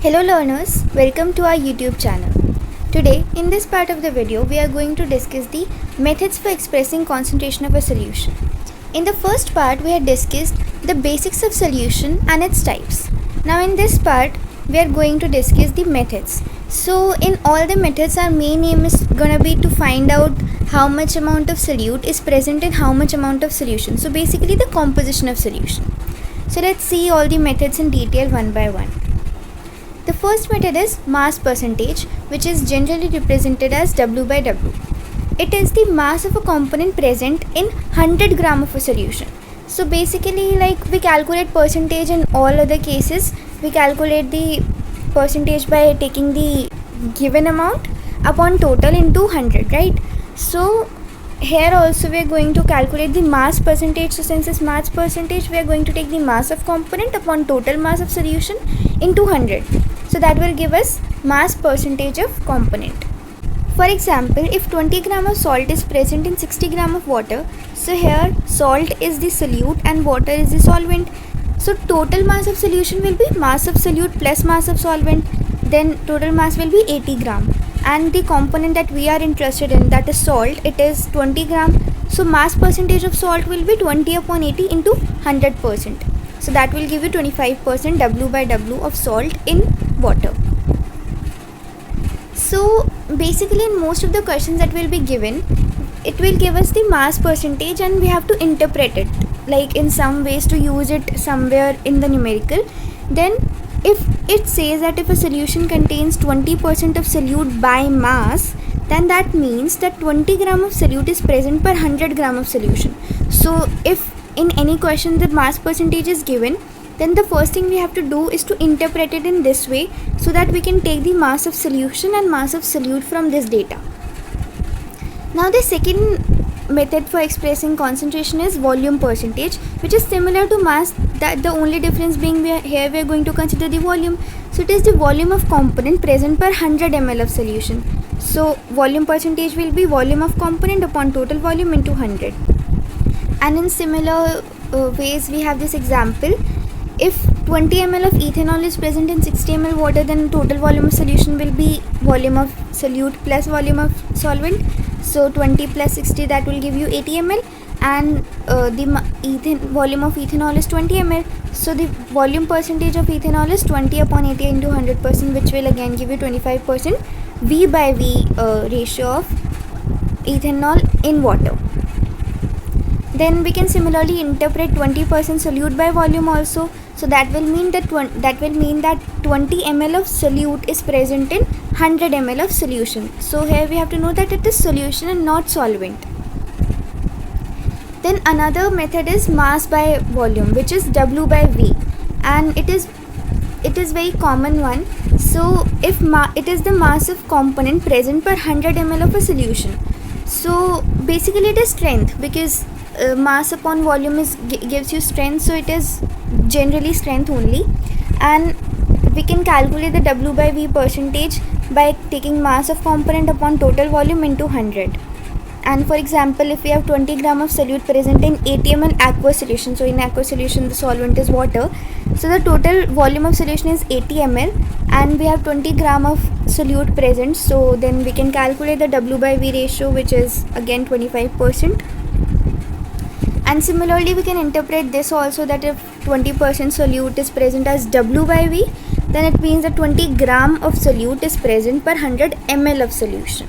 Hello learners, welcome to our YouTube channel. Today, in this part of the video, we are going to discuss the methods for expressing concentration of a solution. In the first part, we had discussed the basics of solution and its types. Now in this part, we are going to discuss the methods. So in all the methods, our main aim is gonna be to find out how much amount of solute is present in how much amount of solution. So basically the composition of solution. So let's see all the methods in detail one by one. The first method is mass percentage, which is generally represented as W by W. It is the mass of a component present in 100 gram of a solution. So basically, like we calculate percentage in all other cases, we calculate the percentage by taking the given amount upon total into 100, right? So here also we are going to calculate the mass percentage. So since it's mass percentage, we are going to take the mass of component upon total mass of solution into 100. So that will give us mass percentage of component. For example, if 20 gram of salt is present in 60 gram of water, so here salt is the solute and water is the solvent. So total mass of solution will be mass of solute plus mass of solvent. Then total mass will be 80 gram. And the component that we are interested in, that is salt, it is 20 gram. So mass percentage of salt will be 20 upon 80 into 100%. So that will give you 25% W by W of salt in water. So basically in most of the questions that will be given, it will give us the mass percentage and we have to interpret it, like in some ways to use it somewhere in the numerical. Then if it says that if a solution contains 20% of solute by mass, then that means that 20 gram of solute is present per 100 gram of solution. So if in any question the mass percentage is given, then the first thing we have to do is to interpret it in this way so that we can take the mass of solution and mass of solute from this data. Now the second method for expressing concentration is volume percentage, which is similar to mass, that the only difference being here we are going to consider the volume. So it is the volume of component present per 100 ml of solution. So volume percentage will be volume of component upon total volume into 100. And in similar ways we have this example. If 20 ml of ethanol is present in 60 ml water, then total volume of solution will be volume of solute plus volume of solvent. So 20 plus 60, that will give you 80 ml, and the volume of ethanol is 20 ml. So the volume percentage of ethanol is 20 upon 80 into 100%, which will again give you 25% V by V ratio of ethanol in water. Then we can similarly interpret 20% solute by volume also. So that will mean that 20 ml of solute is present in 100 ml of solution. So here we have to know that it is solution and not solvent. Then another method is mass by volume, which is W by V, and it is very common one. So if it is the mass of component present per 100 ml of a solution. So basically it is strength, because mass upon volume gives you strength, so it is generally strength only. And we can calculate the W by V percentage by taking mass of component upon total volume into 100. And for example, if we have 20 gram of solute present in 80 ml aqueous solution, so in aqueous solution the solvent is water, so the total volume of solution is 80 ml and we have 20 gram of solute present, so then we can calculate the W by V ratio, which is again 25%. And similarly we can interpret this also, that if 20% solute is present as W by V, then it means that 20 gram of solute is present per 100 ml of solution.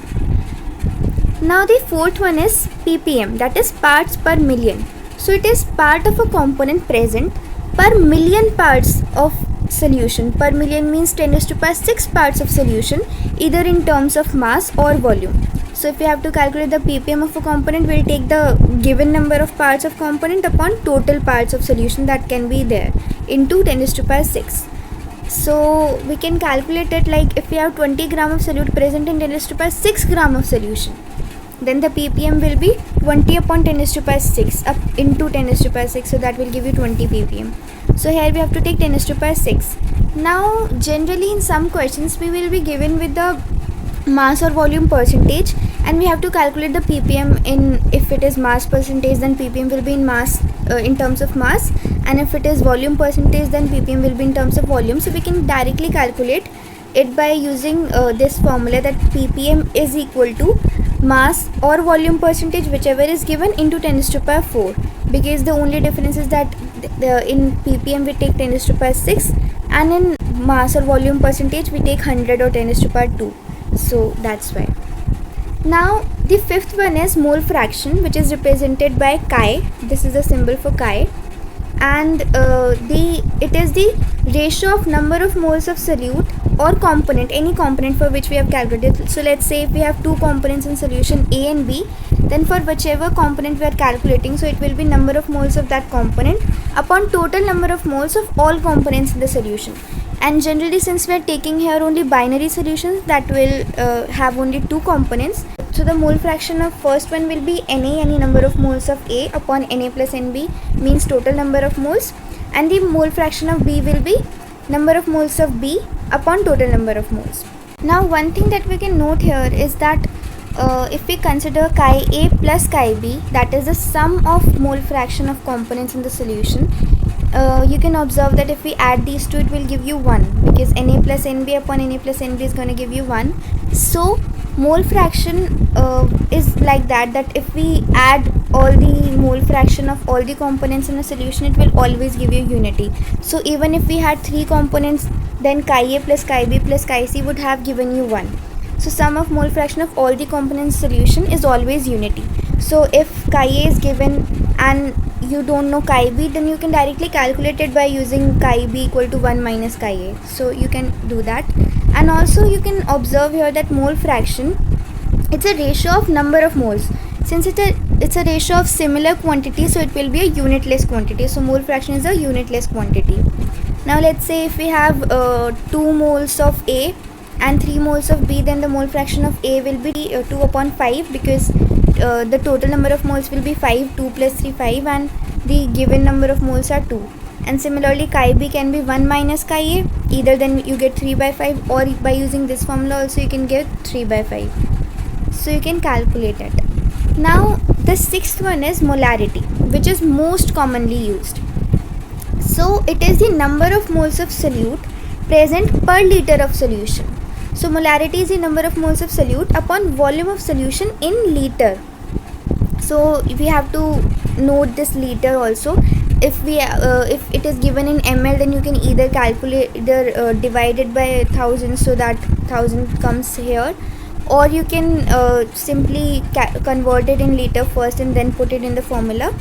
Now the fourth one is ppm, that is parts per million. So it is part of a component present per million parts of solution. Per million means 10 raised to power 6 parts of solution, either in terms of mass or volume. So if we have to calculate the ppm of a component, we'll take the given number of parts of component upon total parts of solution that can be there into 10 raised to power 6. So we can calculate it like if we have 20 gram of solute present in 10 raised to power 6 gram of solution, then the ppm will be 20 upon 10 raised to power 6 up into 10 raised to power 6, so that will give you 20 ppm. So here we have to take 10 raised to power 6. Now generally in some questions we will be given with the mass or volume percentage, and we have to calculate the ppm in, if it is mass percentage, then ppm will be in mass in terms of mass, and if it is volume percentage, then ppm will be in terms of volume. So we can directly calculate it by using this formula, that ppm is equal to mass or volume percentage, whichever is given, into 10 to the power 4, because the only difference is that in ppm we take 10 to the power 6, and in mass or volume percentage we take 100 or 10 to the power 2. So that's why. Now the fifth one is mole fraction, which is represented by chi. This is the symbol for chi, and it is the ratio of number of moles of solute or component, any component for which we have calculated. So let's say if we have two components in solution A and B, then for whichever component we are calculating, so it will be number of moles of that component upon total number of moles of all components in the solution. And generally, since we are taking here only binary solutions that will have only two components, so the mole fraction of first one will be Na, any number of moles of A upon Na plus Nb, means total number of moles, and the mole fraction of B will be number of moles of B upon total number of moles. Now one thing that we can note here is that if we consider chi A plus chi B, that is the sum of mole fraction of components in the solution, you can observe that if we add these two, it will give you 1, because Na plus Nb upon Na plus Nb is going to give you 1. So mole fraction is like that if we add all the mole fraction of all the components in a solution, it will always give you unity. So even if we had 3 components, then chi A plus chi B plus chi C would have given you 1. So sum of mole fraction of all the components solution is always unity. So if chi A is given and you don't know chi B, then you can directly calculate it by using chi B equal to 1 minus chi A. So you can do that. And also you can observe here that mole fraction, it's a ratio of number of moles. Since it's a ratio of similar quantity, so it will be a unitless quantity. So mole fraction is a unitless quantity. Now let's say if we have 2 moles of A and 3 moles of B, then the mole fraction of A will be 2 upon 5, because the total number of moles will be 5, 2 plus 3, 5, and the given number of moles are 2. And similarly chi B can be 1 minus chi A, either then you get 3 by 5, or by using this formula also you can get 3 by 5. So you can calculate it. Now the sixth one is molarity, which is most commonly used. So it is the number of moles of solute present per liter of solution. So molarity is the number of moles of solute upon volume of solution in liter. So we have to note this liter also. If it is given in ml, then you can either calculate, either divide it by 1000, so that 1000 comes here, or you can simply convert it in liter first and then put it in the formula.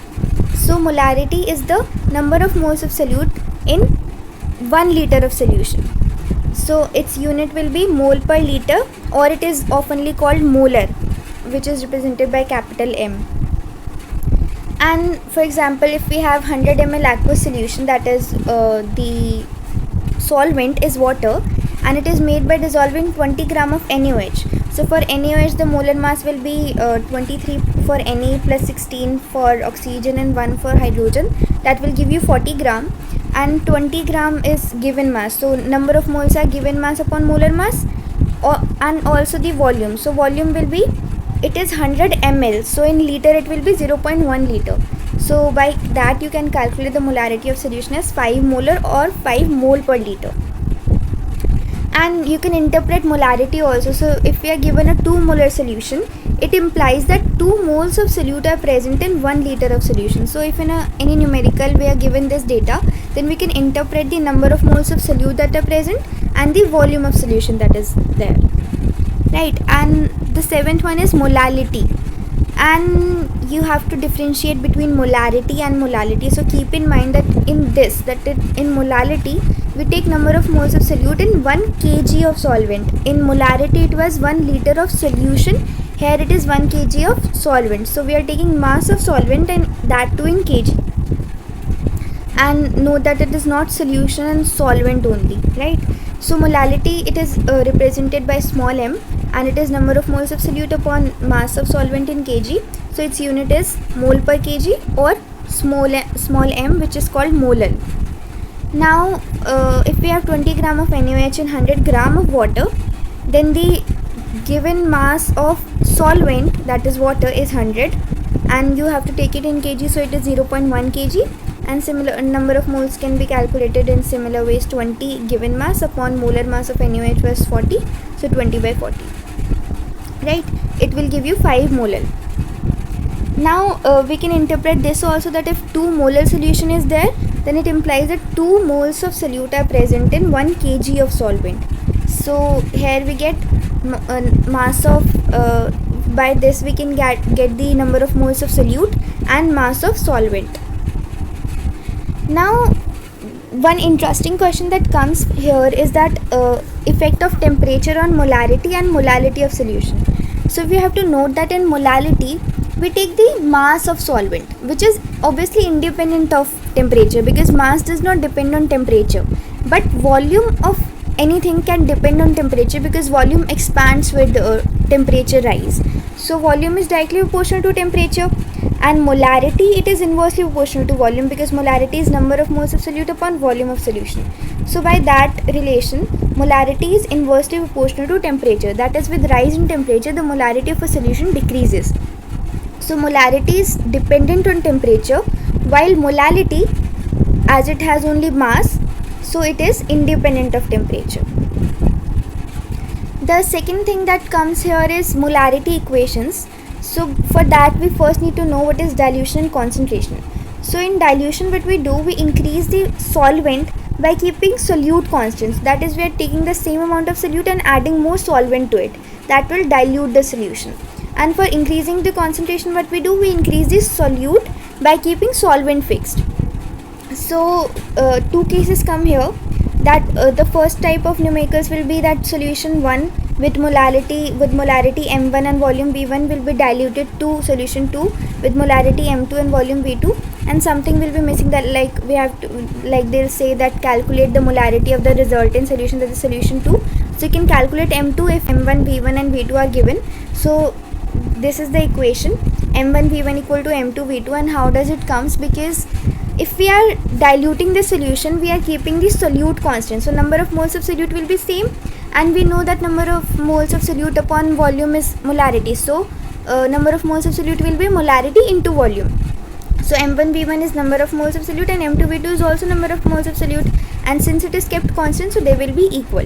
So molarity is the number of moles of solute in 1 liter of solution. So its unit will be mole per liter, or it is oftenly called molar, which is represented by capital M. And for example, if we have 100 ml aqueous solution, that is the solvent is water, and it is made by dissolving 20 gram of NaOH. So for NaOH, the molar mass will be 23 for Na plus 16 for oxygen and 1 for hydrogen. That will give you 40 gram, and 20 gram is given mass. So number of moles are given mass upon molar mass, and also the volume. So volume will be, it is 100 ml, so in liter it will be 0.1 liter. So by that you can calculate the molarity of solution as 5 molar or 5 mole per liter. And you can interpret molarity also. So if we are given a 2 molar solution, it implies that 2 moles of solute are present in 1 liter of solution. So if in any numerical we are given this data, then we can interpret the number of moles of solute that are present and the volume of solution that is there, right? And the seventh one is molality, and you have to differentiate between molarity and molality. So keep in mind that in molality we take number of moles of solute in 1 kg of solvent. In molarity it was 1 liter of solution, here it is 1 kg of solvent. So we are taking mass of solvent, and that too in kg. And note that it is not solution and solvent only, right? So molality, it is represented by small m, and it is number of moles of solute upon mass of solvent in kg. So its unit is mole per kg, or small m, which is called molal. Now if we have 20 gram of NaOH and 100 gram of water, then the given mass of solvent, that is water, is 100, and you have to take it in kg, so it is 0.1 kg, and similar number of moles can be calculated in similar ways. 20 given mass upon molar mass of NaOH was 40, so 20 by 40, right? It will give you 5 molar. Now we can interpret this also, that if 2 molar solution is there, then it implies that 2 moles of solute are present in 1 kg of solvent. So here we get mass of by this we can get the number of moles of solute and mass of solvent. Now one interesting question that comes here is that effect of temperature on molarity and molality of solution. So we have to note that in molality we take the mass of solvent, which is obviously independent of temperature, because mass does not depend on temperature, but volume of anything can depend on temperature, because volume expands with temperature rise. So volume is directly proportional to temperature, and molarity, it is inversely proportional to volume, because molarity is number of moles of solute upon volume of solution. So by that relation, molarity is inversely proportional to temperature. That is, with rise in temperature, the molarity of a solution decreases. So molarity is dependent on temperature, while molality, as it has only mass, so it is independent of temperature. The second thing that comes here is molarity equations. So for that we first need to know what is dilution and concentration. So in dilution, what we do, we increase the solvent by keeping solute constants. That is, we are taking the same amount of solute and adding more solvent to it. That will dilute the solution. And for increasing the concentration, what we do, we increase the solute by keeping solvent fixed. So 2 cases come here, that the first type of numericals will be that solution 1 with molarity m1 and volume v1 will be diluted to solution 2 with molarity m2 and volume v2, and something will be missing, that like we have to, like they'll say that calculate the molarity of the resultant solution, that is solution 2. So you can calculate m2 if m1, v1 and v2 are given. So this is the equation, m1 v1 equal to m2 v2. And how does it comes? Because if we are diluting the solution, we are keeping the solute constant, so number of moles of solute will be same, and we know that number of moles of solute upon volume is molarity. So number of moles of solute will be molarity into volume. So m1 v1 is number of moles of solute, and m2 v2 is also number of moles of solute, and since it is kept constant, so they will be equal.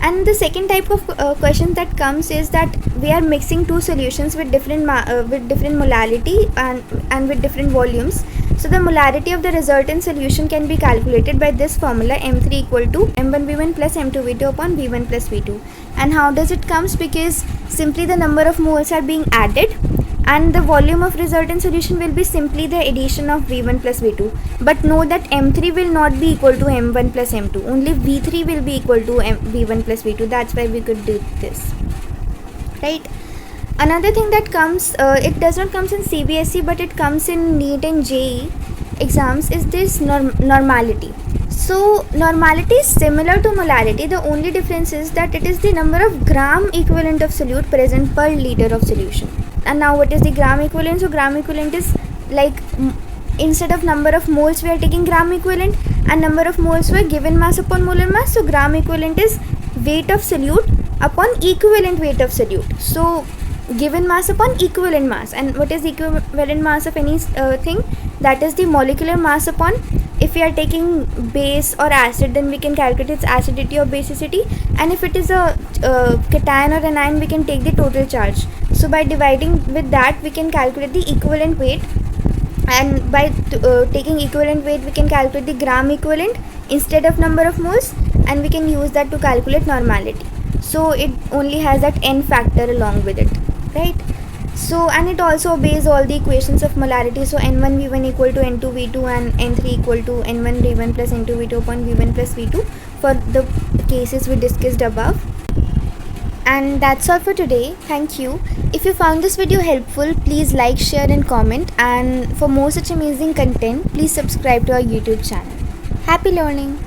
And the second type of question that comes is that we are mixing 2 solutions with different molality and with different volumes. So the molarity of the resultant solution can be calculated by this formula, m3 equal to m1 v1 plus m2 v2 upon v1 plus v2. And how does it comes? Because simply the number of moles are being added, and the volume of resultant solution will be simply the addition of v1 plus v2. But know that m3 will not be equal to m1 plus m2, only v3 will be equal to v1 plus v2. That's why we could do this, right? Another thing that comes, it does not comes in CBSE, but it comes in NEET and JEE exams, is this normality. So normality is similar to molarity. The only difference is that it is the number of gram equivalent of solute present per liter of solution. And now what is the gram equivalent? So gram equivalent is like, instead of number of moles we are taking gram equivalent, and number of moles were given mass upon molar mass. So gram equivalent is weight of solute upon equivalent weight of solute. So given mass upon equivalent mass. And what is equivalent mass of any thing? That is the molecular mass upon, if we are taking base or acid, then we can calculate its acidity or basicity, and if it is a cation or anion, we can take the total charge. So by dividing with that, we can calculate the equivalent weight, and by taking equivalent weight, we can calculate the gram equivalent instead of number of moles, and we can use that to calculate normality. So it only has that n factor along with it, right? So, and it also obeys all the equations of molarity. So n1 v1 equal to n2 v2 and n3 equal to n1 v1 plus n2 v2 upon v1 plus v2 for the cases we discussed above. And that's all for today. Thank you. If you found this video helpful, please like, share and comment, and for more such amazing content, please subscribe to our YouTube channel. Happy learning!